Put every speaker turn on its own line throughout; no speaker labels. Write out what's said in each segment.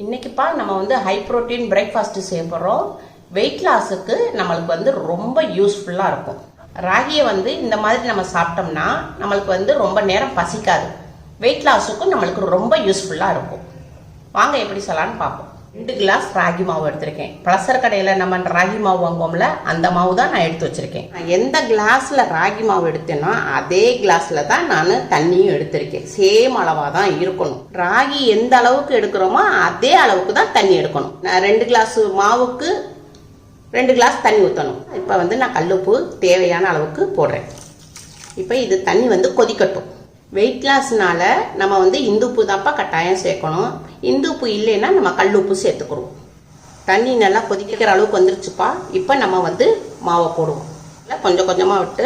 இன்னைக்குப்பா நம்ம வந்து high protein breakfast செய்ய போகிறோம். வெயிட் லாஸுக்கு நம்மளுக்கு வந்து ரொம்ப யூஸ்ஃபுல்லாக இருக்கும். ராகியை வந்து இந்த மாதிரி நம்ம சாப்பிட்டோம்னா நம்மளுக்கு வந்து ரொம்ப நேரம் பசிக்காது. வெயிட் லாஸுக்கும் நம்மளுக்கு ரொம்ப யூஸ்ஃபுல்லாக இருக்கும். வாங்க எப்படி சொல்லலான்னு பார்ப்போம். 2 கிளாஸ் ராகி மாவு எடுத்திருக்கேன். பலசர கடையில் நம்ம ராகி மாவு வாங்குவோம்ல, அந்த மாவு தான் நான் எடுத்து வச்சிருக்கேன். நான் எந்த கிளாஸில் ராகி மாவு எடுத்தேனோ அதே கிளாஸில் தான் நான் தண்ணியும் எடுத்திருக்கேன். சேம் அளவாக தான் இருக்கணும். ராகி எந்த அளவுக்கு எடுக்கிறோமோ அதே அளவுக்கு தான் தண்ணி எடுக்கணும். நான் 2 கிளாஸ் மாவுக்கு 2 கிளாஸ் தண்ணி ஊற்றணும். இப்போ வந்து நான் கல்லுப்பு தேவையான அளவுக்கு போடுறேன். இப்போ இது தண்ணி வந்து கொதிக்கட்டும். வெயிட் லாஸ்னால நம்ம வந்து இந்துப்பு தான்ப்பா கட்டாயம் சேர்க்கணும். இந்துப்பு இல்லைன்னா நம்ம கல்லுப்பு சேர்த்துக்கிறோம். தண்ணி நல்லா கொதிக்கிற அளவுக்கு வந்துருச்சுப்பா. இப்போ நம்ம வந்து மாவை போடுவோம். கொஞ்சம் கொஞ்சமாக விட்டு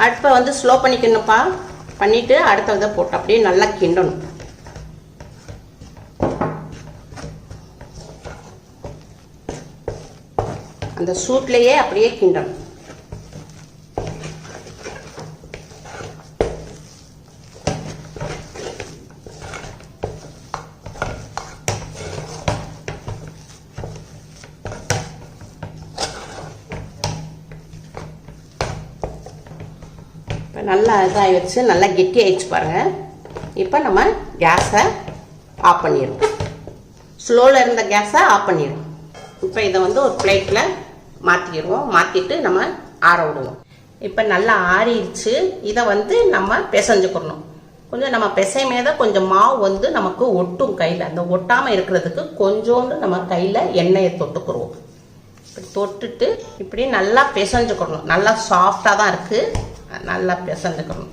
அடுப்பை வந்து ஸ்லோ பண்ணிக்கணும்ப்பா. பண்ணிட்டு அடுத்த இதை போட்டு அப்படியே நல்லா கிண்டணும். அந்த சூட்லேயே அப்படியே கிண்டணும். இப்போ நல்லா இதாகி வச்சு நல்லா கெட்டி ஆயிடுச்சு பாருங்கள். இப்போ நம்ம கேஸை ஆஃப் பண்ணிடுவோம். ஸ்லோவில் இருந்த கேஸை ஆஃப் பண்ணிடுவோம். இப்போ இதை வந்து ஒரு பிளேட்டில் மாற்றிடுவோம். மாற்றிட்டு நம்ம ஆற விடுவோம். இப்போ நல்லா ஆறிடுச்சு. இதை வந்து நம்ம பிசைஞ்சுக்கணும். கொஞ்சம் நம்ம பிசையுமே தான் கொஞ்சம் மாவு வந்து நமக்கு ஒட்டும் கையில். அந்த ஒட்டாமல் இருக்கிறதுக்கு கொஞ்சோண்டு நம்ம கையில் எண்ணெயை தொட்டுக்குருவோம். இப்படி தொட்டுட்டு இப்படி நல்லா பிசைஞ்சுக்கணும். நல்லா சாஃப்டாக தான் இருக்குது. நல்லா பிசைஞ்சுக்கணும்.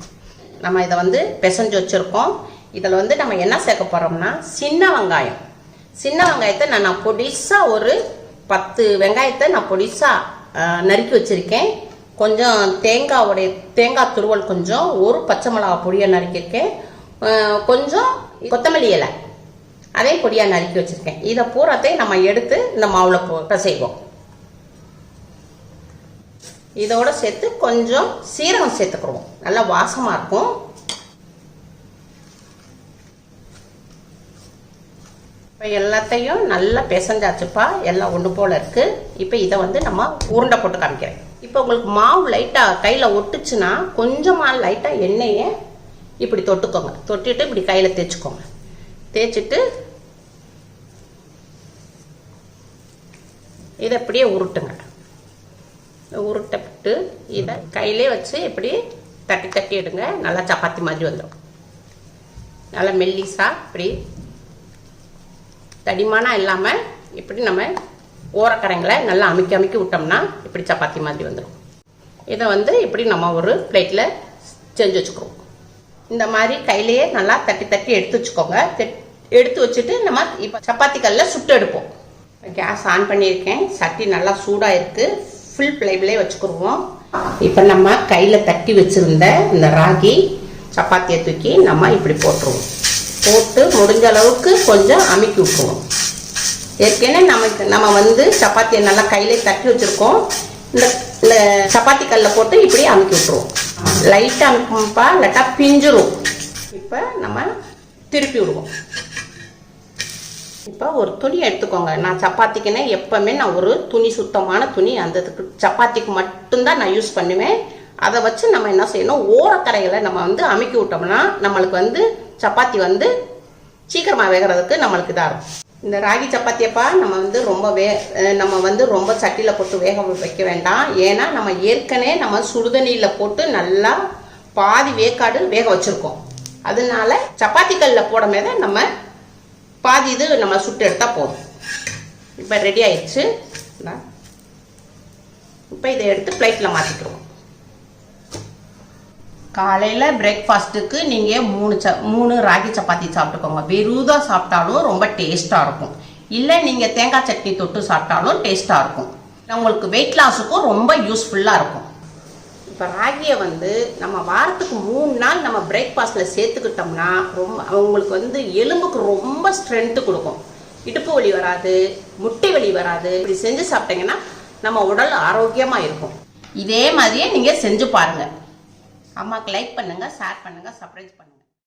நம்ம இதை வந்து பிசைஞ்சு வச்சுருக்கோம். இதில் வந்து நம்ம என்ன சேர்க்க போகிறோம்னா சின்ன வெங்காயம். சின்ன வெங்காயத்தை நான் பொடிசாக ஒரு 10 வெங்காயத்தை நான் பொடிசாக நறுக்கி வச்சுருக்கேன். கொஞ்சம் தேங்காய் துருவல், கொஞ்சம் ஒரு பச்சை மிளகா பொடியாக நறுக்கியிருக்கேன். கொஞ்சம் கொத்தமல்லி இலை அதையும் பொடியாக நறுக்கி வச்சுருக்கேன். இதை பூராத்தையும் நம்ம எடுத்து இந்த மாவில் பிசைவோம். இதோட சேர்த்து கொஞ்சம் சீரகம் சேர்த்துக்கிறோம். நல்லா வாசமாக இருக்கும். இப்போ எல்லாத்தையும் நல்லா பிசைஞ்சாச்சுப்பா. எல்லாம் ஒன்று போல் இருக்குது. இப்போ இதை வந்து நம்ம உருண்டை போட்டு காமிக்கிறேன். இப்போ உங்களுக்கு மாவு லைட்டாக கையில் ஒட்டுச்சுன்னா கொஞ்சமாக லைட்டாக எண்ணெயை இப்படி தொட்டுக்கோங்க. தொட்டுட்டு இப்படி கையில் தேய்ச்சிக்கோங்க. தேய்ச்சிட்டு இதை இப்படியே உருட்டுங்க. உருட்டப்பட்டு இதை கையிலே வச்சு இப்படி தட்டி தட்டி எடுங்க. நல்லா சப்பாத்தி மாதிரி வந்துடும். நல்லா மெல்லிசா இப்படி தடிமானா இல்லாமல் இப்படி நம்ம ஓரக்கரைங்களை நல்லா அமுக்கி அமுக்கி விட்டோம்னா இப்படி சப்பாத்தி மாதிரி வந்துடும். இதை வந்து இப்படி நம்ம ஒரு பிளேட்டில் செஞ்சு வச்சுக்கிறோம். இந்த மாதிரி கையிலேயே நல்லா தட்டி தட்டி எடுத்து வச்சுக்கோங்க. எடுத்து வச்சுட்டு நம்ம இப்போ சப்பாத்தி கல்லில் சுட்டு எடுப்போம். கேஸ் ஆன் பண்ணியிருக்கேன். சட்டி நல்லா சூடாக இருக்குது. ஃபுல் ஃப்ளேம்லேயே வச்சுக்கிடுவோம். இப்போ நம்ம கையில் தட்டி வச்சுருந்த இந்த ராகி சப்பாத்தியை தூக்கி நம்ம இப்படி போட்டுருவோம். போட்டு முடிஞ்ச அளவுக்கு கொஞ்சம் அமுக்கி விட்டுருவோம். ஏற்கனவே நம்ம வந்து சப்பாத்தியை நல்லா கையிலே தட்டி வச்சுருக்கோம். இந்த சப்பாத்தி கல்லில் போட்டு இப்படி அமுக்கி விட்டுருவோம். லைட்டாக அமுக்கும்ப்பா, இல்லாட்டா பிஞ்சிரும். இப்போ நம்ம திருப்பி விடுவோம். இப்போ ஒரு துணி எடுத்துக்கோங்க. நான் சப்பாத்திக்குன்னே எப்போவுமே நான் ஒரு துணி, சுத்தமான துணி, அந்த சப்பாத்திக்கு மட்டும்தான் நான் யூஸ் பண்ணுவேன். அதை வச்சு நம்ம என்ன செய்யணும், ஓரக்கரைகளை நம்ம வந்து அமுக்கி விட்டோம்னா நம்மளுக்கு வந்து சப்பாத்தி வந்து சீக்கிரமாக வேகிறதுக்கு நம்மளுக்கு இதாக இருக்கும். இந்த ராகி சப்பாத்தியப்பா நம்ம வந்து ரொம்ப சட்டியில் போட்டு வேக வைக்க வேண்டாம். ஏன்னா நம்ம ஏற்கனவே நம்ம சுடுதண்ணியில் போட்டு நல்லா பாதி வேக்காடு வேக வச்சுருக்கோம். அதனால சப்பாத்தி கல்லில் போடும் போது நம்ம பாதி இது நம்ம சுட்டு எடுத்தால் போதும். இப்போ ரெடி ஆயிடுச்சு. இப்போ இதை எடுத்து பிளேட்டில் மாற்றிக்கிறோம். காலையில் பிரேக்ஃபாஸ்ட்டுக்கு நீங்கள் 3 ராகி சப்பாத்தி சாப்பிட்டுக்கோங்க. வெறுதாக சாப்பிட்டாலும் ரொம்ப டேஸ்ட்டாக இருக்கும். இல்லை நீங்கள் தேங்காய் சட்னி தொட்டு சாப்பிட்டாலும் டேஸ்ட்டாக இருக்கும். உங்களுக்கு வெயிட் லாஸுக்கும் ரொம்ப யூஸ்ஃபுல்லாக இருக்கும். இப்போ ராகியை வந்து நம்ம வாரத்துக்கு 3 நாள் நம்ம பிரேக்ஃபாஸ்ட்டில் சேர்த்துக்கிட்டோம்னா உங்களுக்கு வந்து எலும்புக்கு ரொம்ப ஸ்ட்ரென்த்து கொடுக்கும். இடுப்பு வலி வராது, முட்டை வலி வராது. இப்படி செஞ்சு சாப்பிட்டீங்கன்னா நம்ம உடல் ஆரோக்கியமாக இருக்கும். இதே மாதிரியே நீங்கள் செஞ்சு பாருங்கள். அம்மாவுக்கு லைக் பண்ணுங்கள், ஷேர் பண்ணுங்கள், சப்ஸ்கிரைப் பண்ணுங்கள்.